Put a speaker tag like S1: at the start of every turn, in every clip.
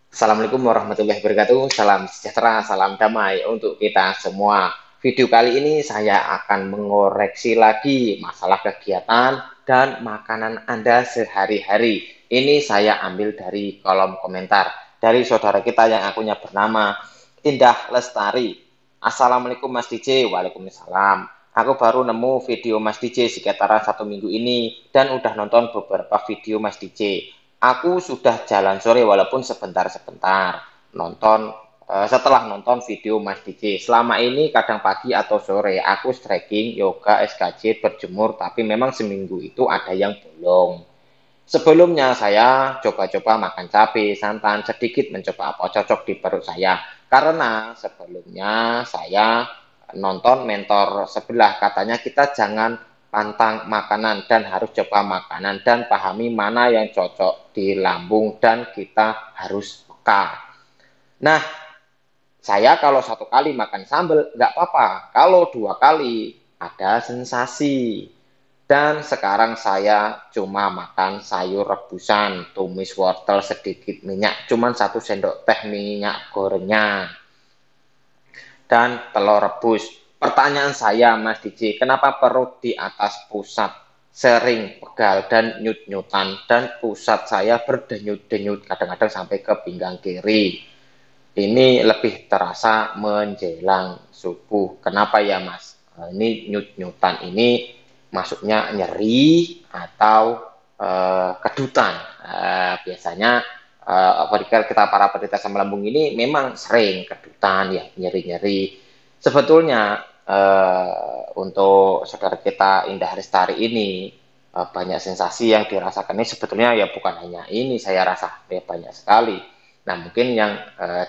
S1: Assalamualaikum warahmatullahi wabarakatuh. Salam sejahtera, salam damai untuk kita semua. Video kali ini saya akan mengoreksi lagi masalah kegiatan dan makanan Anda sehari-hari. Ini saya ambil dari kolom komentar dari saudara kita yang akunnya bernama Indah Lestari. Assalamualaikum Mas DJ. Waalaikumsalam. Aku baru nemu video Mas DJ sekitaran 1 minggu ini dan udah nonton beberapa video Mas DJ. Aku sudah jalan sore walaupun sebentar-sebentar nonton setelah nonton video Mas DJ. Selama ini kadang pagi atau sore aku stretching, yoga, SKJ, berjemur, tapi memang seminggu itu ada yang bolong. Sebelumnya saya coba-coba makan cabai, santan, sedikit mencoba apa cocok di perut saya. Karena sebelumnya saya nonton mentor sebelah, katanya kita jangan pantang makanan dan harus coba makanan dan pahami mana yang cocok di lambung dan kita harus peka. Nah, saya kalau 1 kali makan sambal nggak apa-apa, kalau 2 kali ada sensasi. Dan sekarang saya cuma makan sayur rebusan, tumis wortel, sedikit minyak, cuman 1 sendok teh minyak gorengnya dan telur rebus. Pertanyaan saya, Mas DJ, kenapa perut di atas pusat sering pegal dan nyut-nyutan dan pusat saya berdenyut-denyut kadang-kadang sampai ke pinggang kiri. Ini lebih terasa menjelang subuh. Kenapa ya, Mas? Ini nyut-nyutan ini maksudnya nyeri atau kedutan. Biasanya kita para penderita asam lambung ini memang sering kedutan ya, nyeri-nyeri. Sebetulnya untuk saudara kita Indah Lestari ini banyak sensasi yang dirasakan ini sebetulnya ya bukan hanya ini saya rasa ya banyak sekali. Nah mungkin yang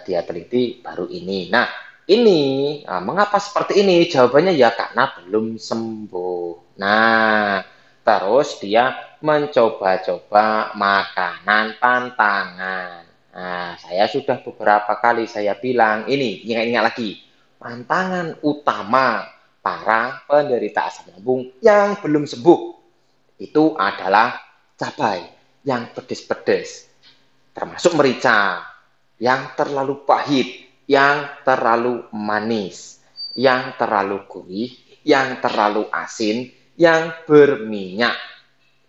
S1: dia teliti baru ini. Nah ini mengapa seperti ini? Jawabannya ya karena belum sembuh. Nah terus dia mencoba-coba makanan pantangan. Nah, saya sudah beberapa kali saya bilang, ini ingat-ingat lagi, pantangan utama para penderita asam lambung yang belum sembuh itu adalah cabai yang pedes-pedes, termasuk merica, yang terlalu pahit, yang terlalu manis, yang terlalu gurih, yang terlalu asin, yang berminyak.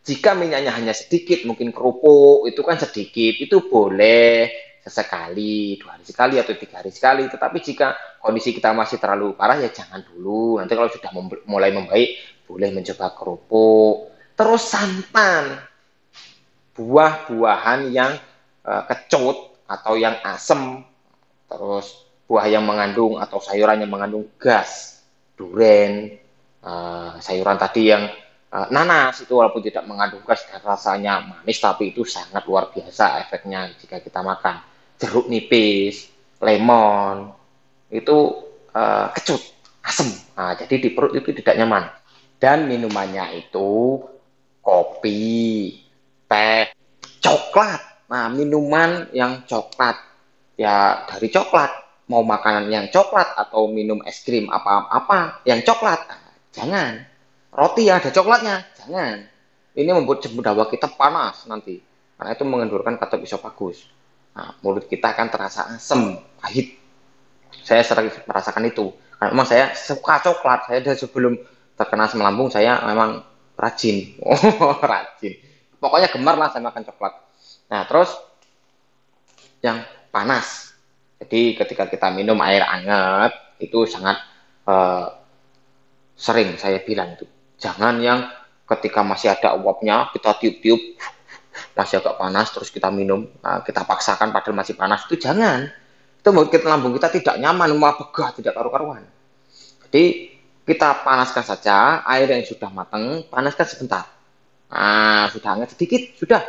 S1: Jika minyaknya hanya sedikit, mungkin kerupuk itu kan sedikit, itu boleh sesekali, 2 hari sekali atau 3 hari sekali. Tetapi jika kondisi kita masih terlalu parah ya jangan dulu. Nanti kalau sudah mulai membaik, boleh mencoba kerupuk. Terus santan, buah-buahan yang kecut atau yang asam, terus buah yang mengandung atau sayuran yang mengandung gas, duren, sayuran tadi yang nanas itu walaupun tidak mengandung gas dan rasanya manis tapi itu sangat luar biasa efeknya jika kita makan. Jeruk nipis, lemon itu kecut, asam. Nah, jadi di perut itu tidak nyaman. Dan minumannya itu kopi, teh, coklat. Nah, minuman yang coklat ya dari coklat. Mau makanan yang coklat atau minum es krim apa-apa yang coklat. Nah, jangan. Roti yang ada coklatnya, jangan. Ini membuat dawa kita panas nanti. Karena itu mengendurkan katup isofagus. Nah, mulut kita akan terasa asam, pahit. Saya sering merasakan itu. Karena memang saya suka coklat. Saya dari sebelum terkena asam lambung, saya memang rajin. Oh, rajin. Pokoknya gemar lah saya makan coklat. Nah, terus yang panas. Jadi ketika kita minum air hangat, itu sangat eh, sering saya bilang itu. Jangan yang ketika masih ada uapnya, kita tiup-tiup, masih agak panas, terus kita minum, kita paksakan padahal masih panas, itu jangan. Itu membuat kita, lambung kita tidak nyaman, malah begah, tidak karu-karuan. Jadi kita panaskan saja air yang sudah matang, panaskan sebentar. Nah, sudah hangat sedikit, sudah.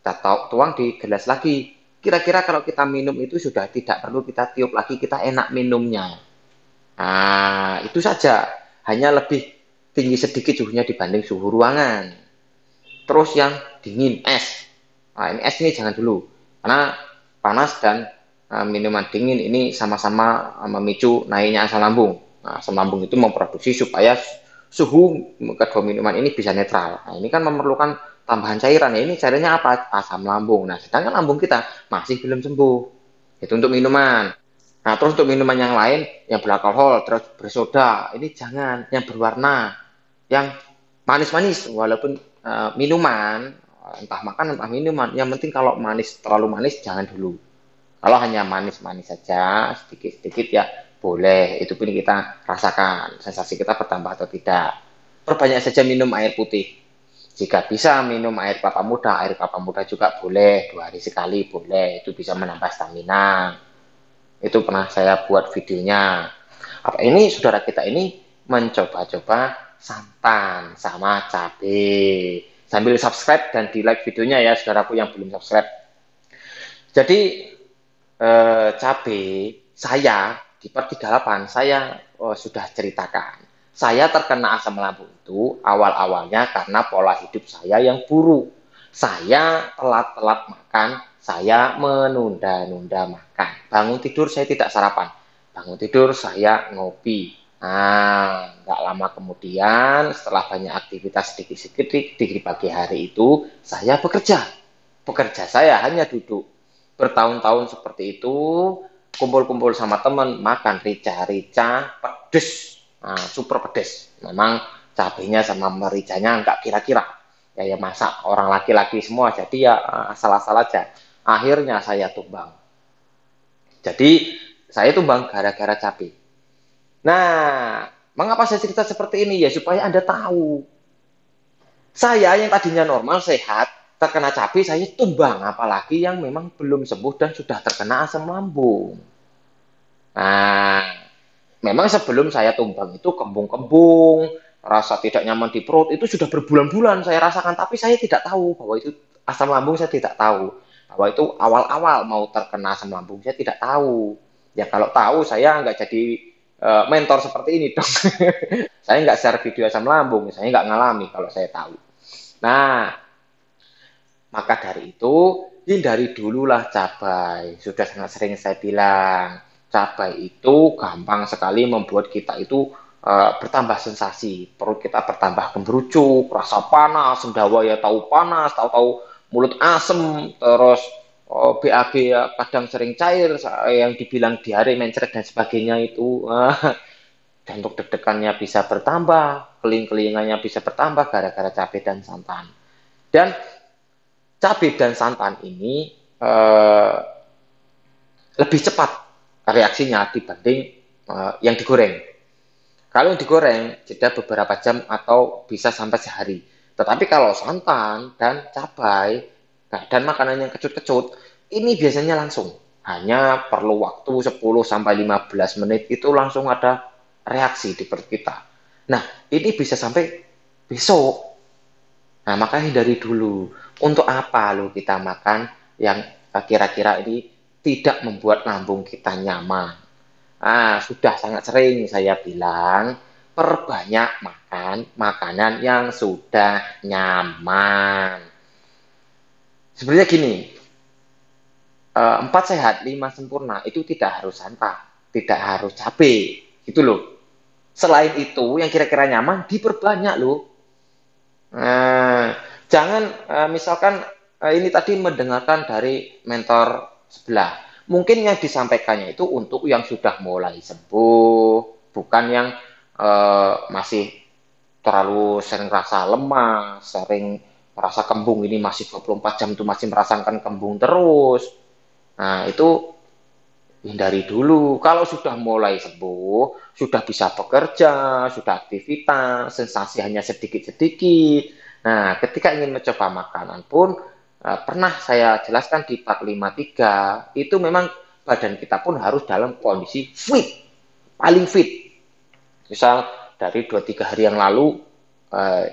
S1: Kita tuang di gelas lagi. Kira-kira kalau kita minum itu sudah tidak perlu kita tiup lagi, kita enak minumnya. Nah, itu saja. Hanya lebih tinggi sedikit suhunya dibanding suhu ruangan. Terus yang dingin, es. Nah, ini es ini jangan dulu. Karena panas dan minuman dingin ini sama-sama memicu naiknya asam lambung. Nah, asam lambung itu memproduksi supaya suhu kedua minuman ini bisa netral. Nah, ini kan memerlukan tambahan cairan. Ya ini cairannya apa? Asam lambung. Nah, sedangkan lambung kita masih belum sembuh. Itu untuk minuman. Nah, terus untuk minuman yang lain, yang beralkohol, terus bersoda, ini jangan. Yang berwarna, yang manis-manis. Walaupun minuman, entah makan, entah minuman. Yang penting kalau manis, terlalu manis, jangan dulu. Kalau hanya manis-manis saja, sedikit-sedikit ya boleh. Itu pun kita rasakan, sensasi kita bertambah atau tidak. Perbanyak saja minum air putih. Jika bisa minum air kelapa muda juga boleh, 2 hari sekali boleh. Itu bisa menambah stamina. Itu pernah saya buat videonya. Apa ini saudara kita ini mencoba-coba santan sama cabai. Sambil subscribe dan di like videonya ya saudaraku yang belum subscribe. Jadi cabai saya di part 38 saya sudah ceritakan. Saya terkena asam lambung itu awal-awalnya karena pola hidup saya yang buruk. Saya telat-telat makan, saya menunda-nunda makan. Bangun tidur saya tidak sarapan. Bangun tidur saya ngopi. Nah, nggak lama kemudian setelah banyak aktivitas sedikit-sedikit di pagi hari itu, saya bekerja. Pekerja saya hanya duduk. Bertahun-tahun seperti itu, kumpul-kumpul sama teman, makan rica-rica, pedes, nah, super pedes. Memang cabenya sama mericanya nggak kira-kira. Ya masak orang laki-laki semua, jadi ya asal-asal aja. Akhirnya saya tumbang. Jadi saya tumbang gara-gara cabai. Nah, mengapa saya cerita seperti ini? Ya supaya Anda tahu. Saya yang tadinya normal, sehat, terkena cabai, saya tumbang. Apalagi yang memang belum sembuh dan sudah terkena asam lambung. Nah, memang sebelum saya tumbang itu kembung-kembung, rasa tidak nyaman di perut, itu sudah berbulan-bulan saya rasakan. Tapi saya tidak tahu bahwa itu asam lambung, saya tidak tahu. Bahwa itu awal-awal mau terkena asam lambung, saya tidak tahu. Ya kalau tahu, saya nggak jadi mentor seperti ini dong. Saya nggak share video asam lambung, saya nggak ngalami kalau saya tahu. Nah, maka dari itu, hindari dululah cabai. Sudah sangat sering saya bilang, cabai itu gampang sekali membuat kita itu bertambah sensasi. Perut kita bertambah gemerucuk, rasa panas, sendawa ya tahu panas, tahu-tahu mulut asem, terus BAB ya kadang sering cair, yang dibilang diare, mencret dan sebagainya itu. Jantung deg-degannya bisa bertambah, keling-kelingannya bisa bertambah gara-gara cabai dan santan. Dan cabai dan santan ini lebih cepat reaksinya dibanding yang digoreng. Kalau yang digoreng jeda beberapa jam atau bisa sampai sehari. Tetapi kalau santan dan cabai dan makanan yang kecut-kecut ini biasanya langsung. Hanya perlu waktu 10-15 menit itu langsung ada reaksi di perut kita. Nah, ini bisa sampai besok. Nah, makanya hindari dulu. Untuk apa lo kita makan yang kira-kira ini tidak membuat lambung kita nyaman? Sudah sangat sering saya bilang, perbanyak makan makanan yang sudah nyaman. Sebenarnya gini, 4 sehat, 5 sempurna, itu tidak harus santan, tidak harus cabai, gitu loh. Selain itu, yang kira-kira nyaman, diperbanyak loh. Jangan misalkan ini tadi mendengarkan dari mentor sebelah. Mungkin yang disampaikannya itu untuk yang sudah mulai sembuh, bukan yang masih terlalu sering rasa lemah, sering merasa kembung ini masih 24 jam itu masih merasakan kembung terus. Nah, itu hindari dulu. Kalau sudah mulai sembuh, sudah bisa bekerja, sudah aktivitas, sensasi hanya sedikit-sedikit. Nah, ketika ingin mencoba makanan pun, pernah saya jelaskan di part 53, itu memang badan kita pun harus dalam kondisi fit, paling fit. Misal dari 2-3 hari yang lalu,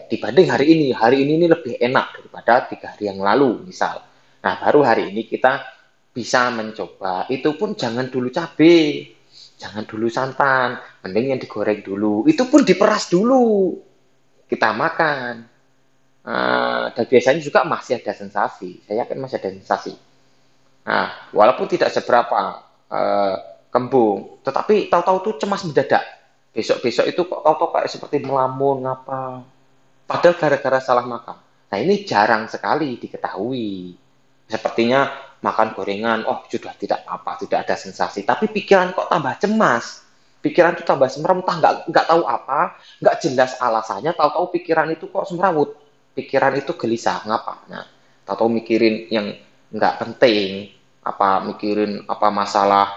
S1: dibanding hari ini lebih enak daripada 3 hari yang lalu, misal. Nah, baru hari ini kita bisa mencoba. Itu pun jangan dulu cabai, jangan dulu santan, mending yang digoreng dulu. Itu pun diperas dulu, kita makan. Dan biasanya juga masih ada sensasi. Saya yakin masih ada sensasi. Nah, walaupun tidak seberapa kembung, tetapi tahu-tahu tuh cemas mendadak. Besok-besok itu kok tahu-tahu kayak seperti melamun, ngapa. Padahal gara-gara salah makan. Nah, ini jarang sekali diketahui. Sepertinya makan gorengan, oh sudah tidak apa, tidak ada sensasi. Tapi pikiran kok tambah cemas. Pikiran itu tambah semerawut, nggak tahu apa, nggak jelas alasannya, tahu-tahu pikiran itu kok semerawut. Pikiran itu gelisah, ngapa? Nah, tahu-tahu mikirin yang nggak penting, apa mikirin apa masalah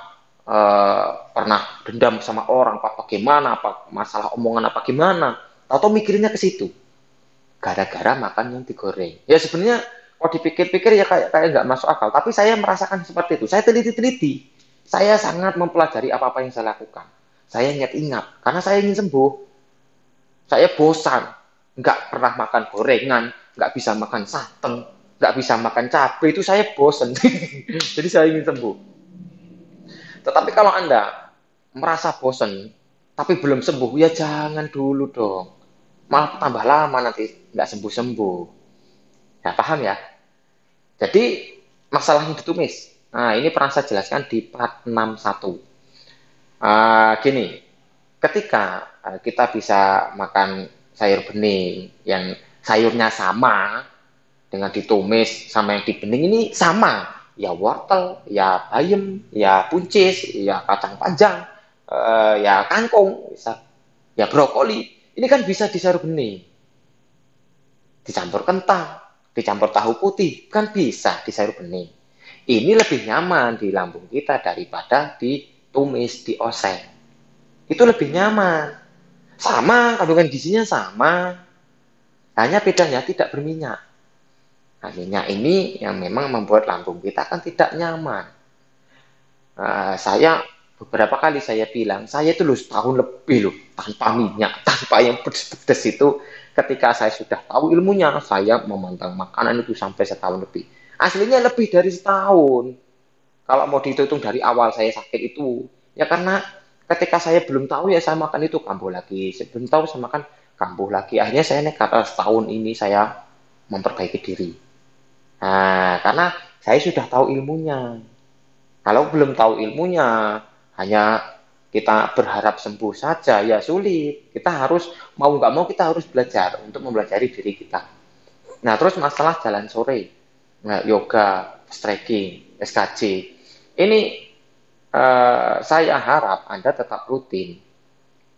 S1: pernah dendam sama orang, apa bagaimana, apa masalah omongan apa gimana. Tahu-tahu mikirinnya ke situ gara-gara makan yang digoreng. Ya sebenarnya kalau dipikir-pikir ya kayak nggak masuk akal. Tapi saya merasakan seperti itu. Saya teliti-teliti. Saya sangat mempelajari apa-apa yang saya lakukan. Saya ingat-ingat karena saya ingin sembuh. Saya bosan, nggak pernah makan gorengan, nggak bisa makan santan, nggak bisa makan cabai. Itu saya bosan. Jadi saya ingin sembuh. Tetapi kalau Anda merasa bosan, tapi belum sembuh, ya jangan dulu dong. Malah tambah lama nanti nggak sembuh-sembuh. Ya, paham ya? Jadi, masalah yang ditumis. Nah, ini pernah saya jelaskan di part 61. Gini, ketika kita bisa makan sayur bening yang sayurnya sama dengan ditumis sama yang di bening ini sama. Ya wortel, ya bayam, ya buncis, ya kacang panjang, ya kangkung, bisa, ya brokoli. Ini kan bisa di sayur bening. Dicampur kentang, dicampur tahu putih, kan bisa di sayur bening. Ini lebih nyaman di lambung kita daripada ditumis, dioseng. Itu lebih nyaman. Sama, kandungan gizinya sama. Hanya bedanya tidak berminyak. Nah, minyak ini yang memang membuat lambung kita kan tidak nyaman. Saya beberapa kali saya bilang, saya itu loh setahun lebih loh tanpa minyak, tanpa yang pedes-pedes itu. Ketika saya sudah tahu ilmunya, saya memantang makanan itu sampai setahun lebih. Aslinya lebih dari setahun. Kalau mau dihitung dari awal saya sakit itu, ya karena ketika saya belum tahu ya saya makan itu kambuh lagi. Sebelum tahu saya makan kambuh lagi. Akhirnya saya nekat setahun ini saya memperbaiki diri. Nah, karena saya sudah tahu ilmunya. Kalau belum tahu ilmunya, hanya kita berharap sembuh saja, ya sulit. Kita harus, mau nggak mau kita harus belajar untuk mempelajari diri kita. Nah, terus masalah jalan sore, nah, yoga, stretching, SKJ. Ini saya harap Anda tetap rutin,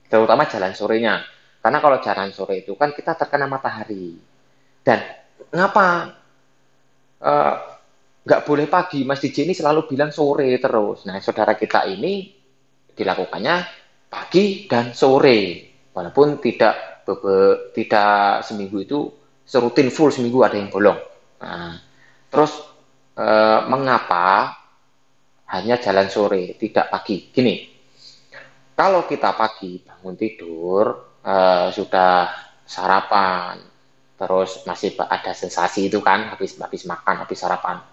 S1: terutama jalan sorenya. Karena kalau jalan sore itu kan kita terkena matahari. Dan ngapa eh, nggak boleh pagi? Mas DJ ini selalu bilang sore terus. Nah, saudara kita ini dilakukannya pagi dan sore, walaupun tidak seminggu itu serutin full seminggu ada yang bolong. Nah, terus mengapa hanya jalan sore tidak pagi? Gini, kalau kita pagi bangun tidur sudah sarapan, terus masih ada sensasi itu kan habis makan, habis sarapan.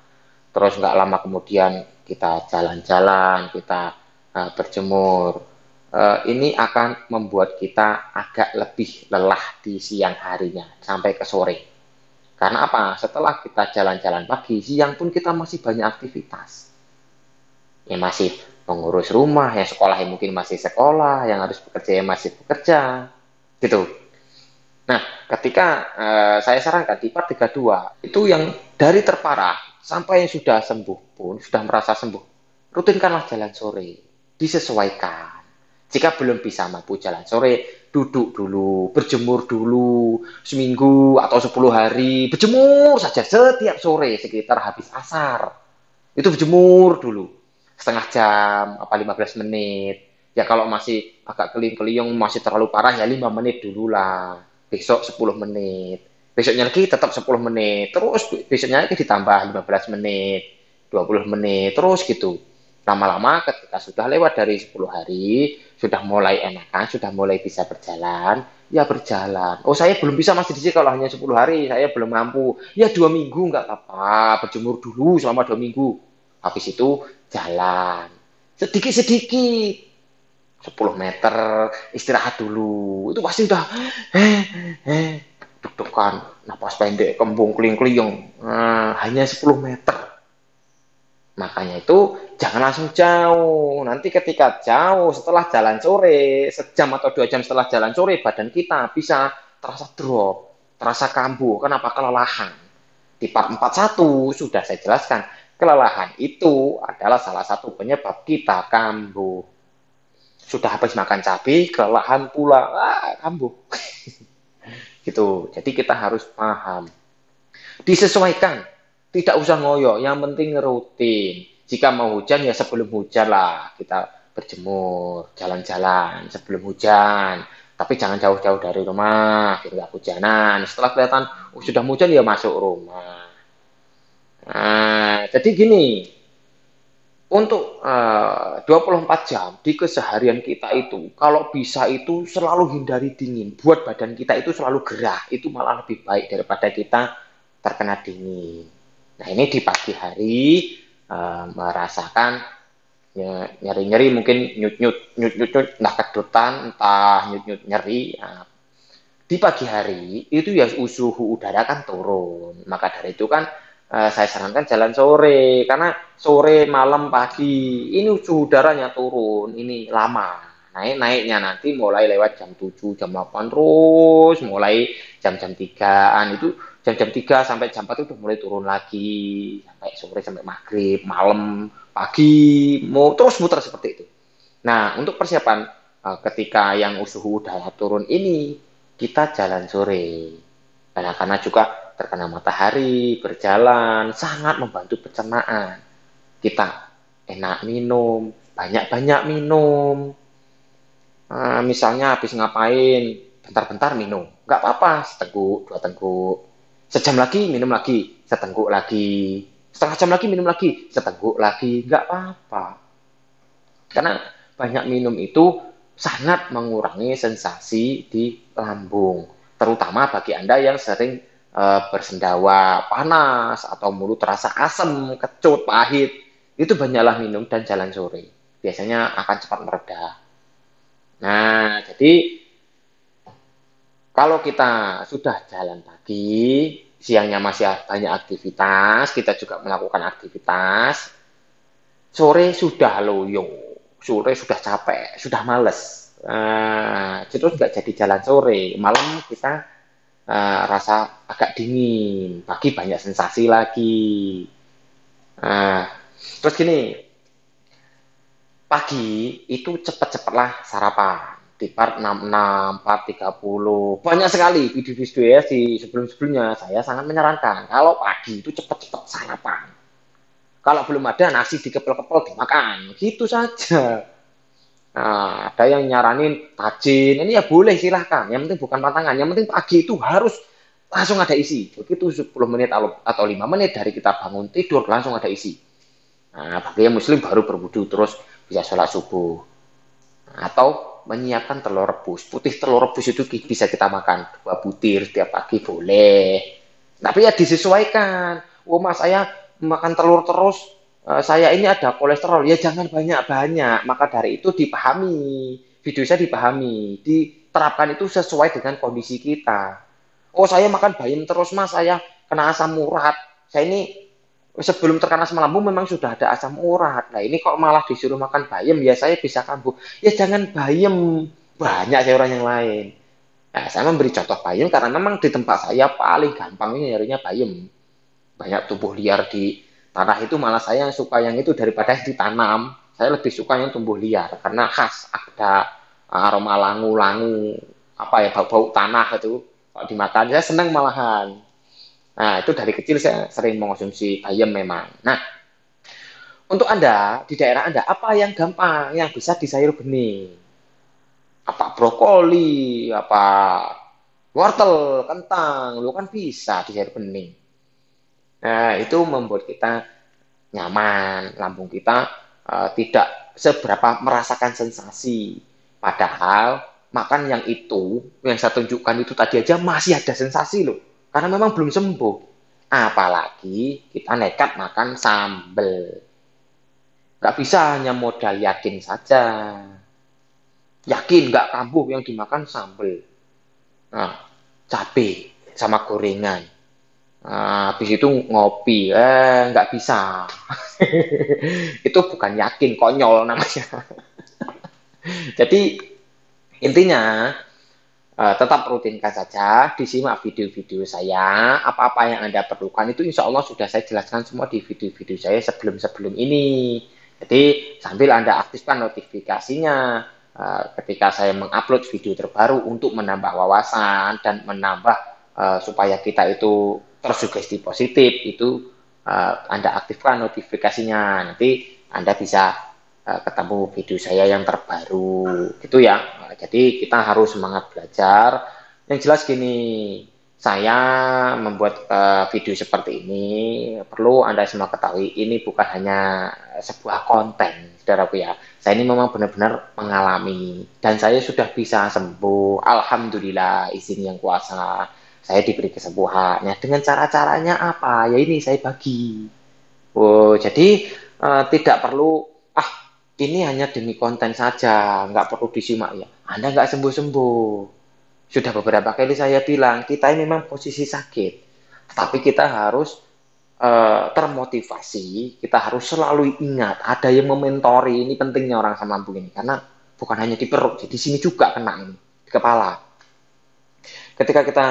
S1: Terus nggak lama kemudian kita jalan-jalan, kita berjemur. Ini akan membuat kita agak lebih lelah di siang harinya sampai ke sore. Karena apa? Setelah kita jalan-jalan pagi, siang pun kita masih banyak aktivitas. Ya masih mengurus rumah, yang sekolah yang mungkin masih sekolah, yang harus bekerja yang masih bekerja, gitu. Nah, ketika saya sarankan di part 32, itu yang dari terparah sampai yang sudah sembuh pun, sudah merasa sembuh, rutinkanlah jalan sore, disesuaikan. Jika belum bisa mampu jalan sore, duduk dulu, berjemur dulu, seminggu atau 10 hari, berjemur saja setiap sore sekitar habis asar. Itu berjemur dulu, setengah jam, apa 15 menit. Ya kalau masih agak keling-keliung, masih terlalu parah, ya 5 menit dulu lah. Besok 10 menit. Besoknya lagi tetap 10 menit. Terus besoknya lagi ditambah 15 menit, 20 menit, terus gitu. Lama-lama ketika sudah lewat dari 10 hari, sudah mulai enakan, sudah mulai bisa berjalan, ya berjalan. Oh saya belum bisa masih di sini kalau hanya 10 hari, saya belum mampu. Ya 2 minggu nggak apa-apa, berjemur dulu selama 2 minggu. Habis itu jalan. Sedikit-sedikit. 10 meter, istirahat dulu. Itu pasti udah deg-degan, napas pendek, kembung, keliung-keliung. Nah, hanya 10 meter. Makanya itu jangan langsung jauh. Nanti ketika jauh setelah jalan sore, sejam atau 2 jam setelah jalan sore, badan kita bisa terasa drop, terasa kambuh. Kenapa? Kelelahan. Di part 41 sudah saya jelaskan, kelelahan itu adalah salah satu penyebab kita kambuh. Sudah habis makan cabai, kelelahan pula, kambuh. Gitu. Jadi kita harus paham. Disesuaikan, tidak usah ngoyo, yang penting rutin. Jika mau hujan ya sebelum hujan lah kita berjemur, jalan-jalan sebelum hujan. Tapi jangan jauh-jauh dari rumah, biar nggak hujanan. Setelah kelihatan sudah hujan ya masuk rumah. Nah, jadi gini, untuk 24 jam di keseharian kita itu, kalau bisa itu selalu hindari dingin. Buat badan kita itu selalu gerah, itu malah lebih baik daripada kita terkena dingin. Nah, ini di pagi hari merasakan nyeri-nyeri, mungkin nyut-nyut, entah kedutan, entah nyut-nyut nyeri. Nah, di pagi hari itu ya suhu udara kan turun. Maka dari itu kan saya sarankan jalan sore, karena sore, malam, pagi ini suhu udaranya turun, ini lama. Naiknya nanti mulai lewat jam 7, jam 8 terus, mulai jam-jam 3-an itu, jam-jam 3 sampai jam 4 itu udah mulai turun lagi, sampai sore, sampai maghrib, malam, pagi, mau terus muter seperti itu. Nah, untuk persiapan ketika yang suhu udara turun ini, kita jalan sore. Karena juga terkena matahari, berjalan, sangat membantu pencernaan. Kita enak minum, banyak-banyak minum. Misalnya habis ngapain, bentar-bentar minum. Nggak apa-apa, seteguk, 2 teguk. Sejam lagi, minum lagi, seteguk lagi. Setengah jam lagi, minum lagi, seteguk lagi. Nggak apa-apa. Karena banyak minum itu sangat mengurangi sensasi di lambung. Terutama bagi Anda yang sering bersendawa panas atau mulut terasa asam, kecut, pahit, itu banyaklah minum dan jalan sore. Biasanya akan cepat mereda. Nah, jadi kalau kita sudah jalan pagi, siangnya masih banyak aktivitas, kita juga melakukan aktivitas, sore sudah loyo, sore sudah capek, sudah males. Terus nggak jadi jalan sore, malam kita rasa agak dingin, pagi banyak sensasi lagi. Terus gini, pagi itu cepet-cepetlah sarapan. Di part 66, part 30, banyak sekali video-video ya di sebelum-sebelumnya. Saya sangat menyarankan, kalau pagi itu cepet-cepet sarapan. Kalau belum ada nasi dikepel-kepel dimakan, gitu saja. Nah, ada yang nyaranin tajin, ini ya boleh silahkan. Yang penting bukan pantangan, yang penting pagi itu harus langsung ada isi. Begitu 10 menit atau 5 menit dari kita bangun tidur langsung ada isi. Nah, bagi yang muslim baru berwudu terus bisa sholat subuh. Atau menyiapkan telur rebus. Putih telur rebus itu bisa kita makan 2 butir setiap pagi boleh. Tapi ya disesuaikan. Oh mas, saya makan telur terus, saya ini ada kolesterol, ya jangan banyak-banyak. Maka dari itu dipahami, video saya dipahami, diterapkan itu sesuai dengan kondisi kita. Oh saya makan bayam terus mas, saya kena asam urat. Saya ini sebelum terkena asam lambung memang sudah ada asam urat. Nah ini kok malah disuruh makan bayam, ya saya bisa kambuh. Ya jangan bayam, banyak sayuran yang lain. Nah, saya memberi contoh bayam karena memang di tempat saya paling gampangnya nyarinya bayam. Banyak tumbuh liar di tanah itu, malah saya yang suka yang itu daripada yang ditanam. Saya lebih suka yang tumbuh liar karena khas, ada aroma langu-langu, apa ya, bau-bau tanah itu. Kalau dimakan saya senang malahan. Nah itu dari kecil saya sering mengonsumsi bayam memang. Nah untuk Anda di daerah Anda apa yang gampang yang bisa di sayur bening? Apa brokoli, apa wortel, kentang, lu kan bisa di sayur bening. Nah, itu membuat kita nyaman, lambung kita tidak seberapa merasakan sensasi. Padahal makan yang itu, yang saya tunjukkan itu tadi aja masih ada sensasi loh. Karena memang belum sembuh. Apalagi kita nekat makan sambel. Nggak bisa hanya modal yakin saja. Yakin nggak kambuh yang dimakan sambel. Nah, cabai sama gorengan. Nah, habis itu ngopi, nggak bisa. Itu bukan yakin, konyol namanya. Jadi intinya tetap rutinkan saja, disimak video-video saya, apa-apa yang Anda perlukan itu insya Allah sudah saya jelaskan semua di video-video saya sebelum-sebelum ini. Jadi sambil Anda aktifkan notifikasinya ketika saya mengupload video terbaru untuk menambah wawasan dan menambah supaya kita itu tersugesti positif, itu Anda aktifkan notifikasinya. Nanti Anda bisa ketemu video saya yang terbaru gitu ya. Jadi kita harus semangat belajar. Yang jelas gini, saya membuat video seperti ini perlu Anda semua ketahui, ini bukan hanya sebuah konten, saudaraku ya. Saya ini memang benar-benar mengalami dan saya sudah bisa sembuh. Alhamdulillah, izin yang kuasa. Saya diberi kesembuhan. Ya, dengan cara-caranya apa? Ya ini saya bagi. Oh, jadi tidak perlu ini hanya demi konten saja, nggak perlu disimak ya. Anda nggak sembuh-sembuh. Sudah beberapa kali saya bilang, kita ini memang posisi sakit. Tapi kita harus termotivasi, kita harus selalu ingat, ada yang mementori, ini pentingnya orang sama begini. Karena bukan hanya di perut, di sini juga kena ini, di kepala. Ketika kita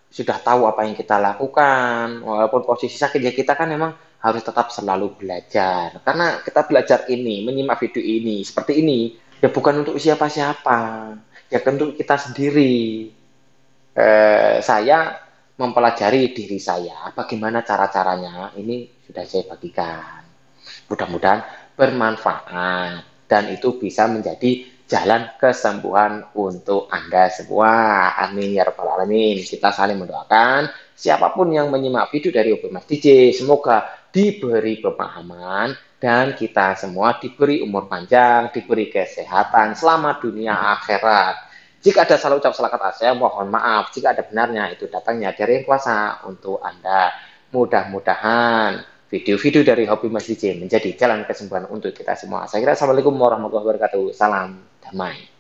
S1: sudah tahu apa yang kita lakukan, walaupun posisi sakit, ya kita kan memang harus tetap selalu belajar. Karena kita belajar ini, menyimak video ini, seperti ini, ya bukan untuk siapa-siapa, ya untuk kita sendiri. Saya mempelajari diri saya, bagaimana cara-caranya, ini sudah saya bagikan. Mudah-mudahan bermanfaat, dan itu bisa menjadi jalan kesembuhan untuk Anda semua. Amin ya rabbal alamin. Kita saling mendoakan siapapun yang menyimak video dari Hobi Mas DJ, semoga diberi pemahaman dan kita semua diberi umur panjang, diberi kesehatan selama dunia akhirat. Jika ada salah ucap salah kata saya mohon maaf. Jika ada benarnya itu datangnya dari yang kuasa untuk Anda. Mudah-mudahan video-video dari Hobi Mas DJ menjadi jalan kesembuhan untuk kita semua. Saya kira assalamualaikum warahmatullahi wabarakatuh. Salam damai.